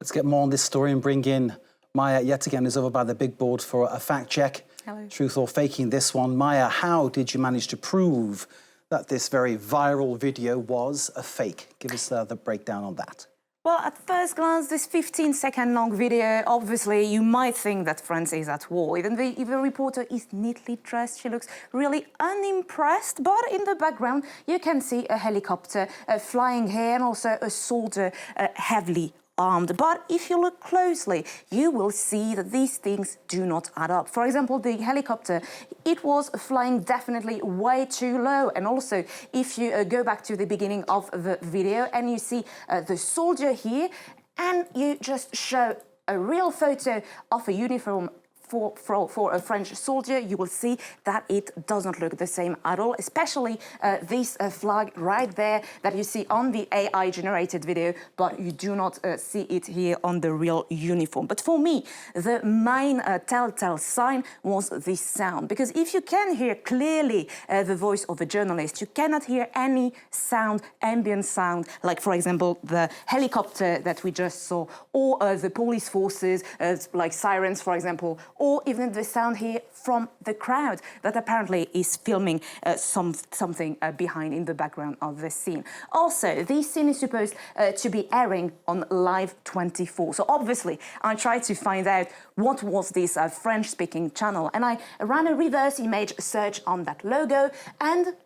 Let's get more on this story and bring in Maya yet again, who's over by the big board for a fact check. Hello. Truth or faking this one. Maya, how did you manage to prove that this very viral video was a fake? Give us the breakdown on that. Well, at first glance, this 15-second long video, obviously, you might think that France is at war. Even the reporter is neatly dressed. She looks really unimpressed. But in the background, you can see a helicopter flying here and also a soldier heavily armed. But if you look closely, you will see that these things do not add up. For example, the helicopter, it was flying definitely way too low. And also, if you go back to the beginning of the video and you see the soldier here, and you just show a real photo of a uniform for a French soldier, you will see that it doesn't look the same at all, especially this flag right there that you see on the AI-generated video, but you do not see it here on the real uniform. But for me, the main telltale sign was this sound, because if you can hear clearly the voice of a journalist, you cannot hear any sound, ambient sound, like, for example, the helicopter that we just saw, or the police forces, like sirens, for example, or even the sound here from the crowd that apparently is filming something behind in the background of the scene. Also, this scene is supposed to be airing on Live 24. So obviously, I tried to find out what was this French-speaking channel, and I ran a reverse image search on that logo, and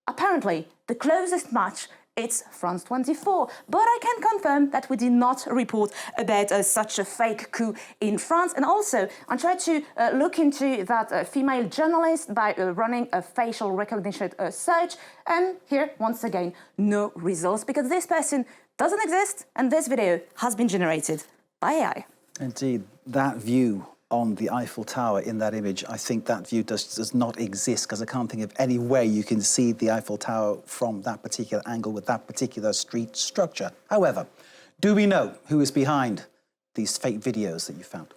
apparently the closest match, it's France 24. But I can confirm that we did not report about such a fake coup in France. And also, I tried to look into that female journalist by running a facial recognition search. And here, once again, no results, because this person doesn't exist and this video has been generated by AI. Indeed, that view on the Eiffel Tower in that image, I think that view does not exist, because I can't think of any way you can see the Eiffel Tower from that particular angle with that particular street structure. However, do we know who is behind these fake videos that you found?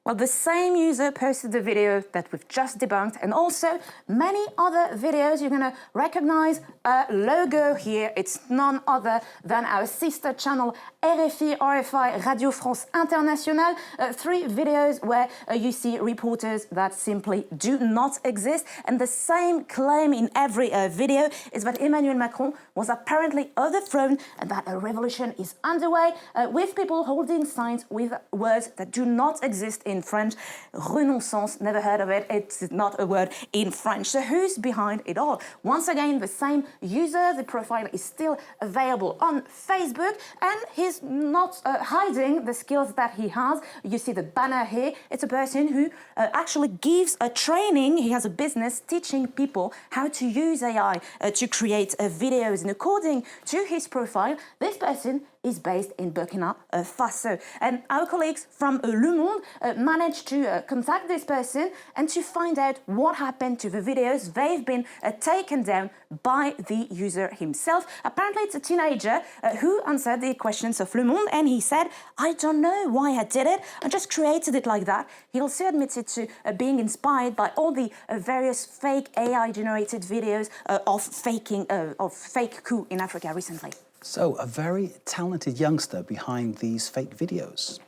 Well, the same user posted the video that we've just debunked, and also many other videos. You're going to recognize a logo here. It's none other than our sister channel, RFI Radio France Internationale. 3 videos where you see reporters that simply do not exist. And the same claim in every video is that Emmanuel Macron was apparently overthrown and that a revolution is underway, with people holding signs with words that do not exist in French. Renonçance, never heard of it. It's not a word in French. So who's behind it all? Once again, the same user. The profile is still available on Facebook, and he's not hiding the skills that he has. You see the banner here. It's a person who actually gives a training. He has a business teaching people how to use AI to create videos. And according to his profile, this person is based in Burkina Faso. And our colleagues from Le Monde managed to contact this person and to find out what happened to the videos. They've been taken down by the user himself. Apparently, it's a teenager who answered the questions of Le Monde, and he said, "I don't know why I did it. I just created it like that." He also admitted to being inspired by all the various fake AI-generated videos of fake coup in Africa recently. So, a very talented youngster behind these fake videos.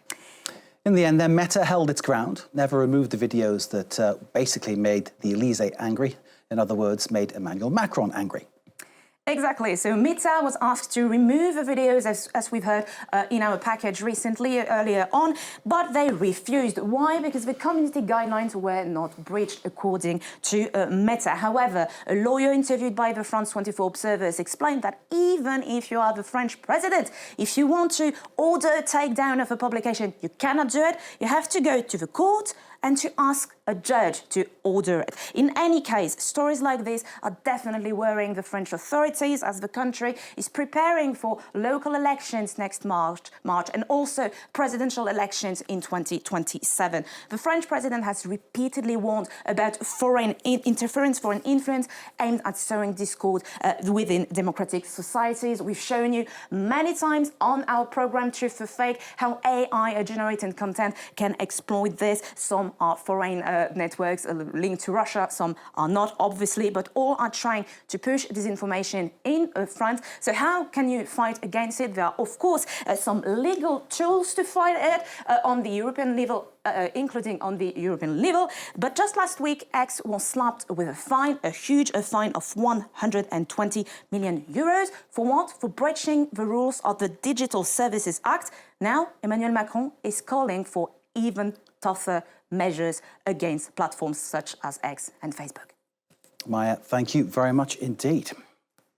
In the end, then, Meta held its ground, never removed the videos that basically made the Élysée angry. In other words, made Emmanuel Macron angry. Exactly. So Meta was asked to remove the videos, as we've heard in our package recently, earlier on, but they refused. Why? Because the community guidelines were not breached, according to Meta. However, a lawyer interviewed by the France 24 Observers explained that even if you are the French president, if you want to order a takedown of a publication, you cannot do it. You have to go to the court and to ask a judge to order it. In any case, stories like this are definitely worrying the French authorities, as the country is preparing for local elections next March and also presidential elections in 2027. The French president has repeatedly warned about foreign interference, foreign influence aimed at sowing discord within democratic societies. We've shown you many times on our program Truth or Fake how AI-generated content can exploit this. Some Some are foreign networks linked to Russia, some are not, obviously, but all are trying to push disinformation in France. So how can you fight against it? There are, of course, some legal tools to fight it on the European level, including on the European level. But just last week, X was slapped with a fine, a huge fine of 120 million euros. For what? For breaching the rules of the Digital Services Act. Now, Emmanuel Macron is calling for even tougher measures against platforms such as X and Facebook. Maya, thank you very much indeed.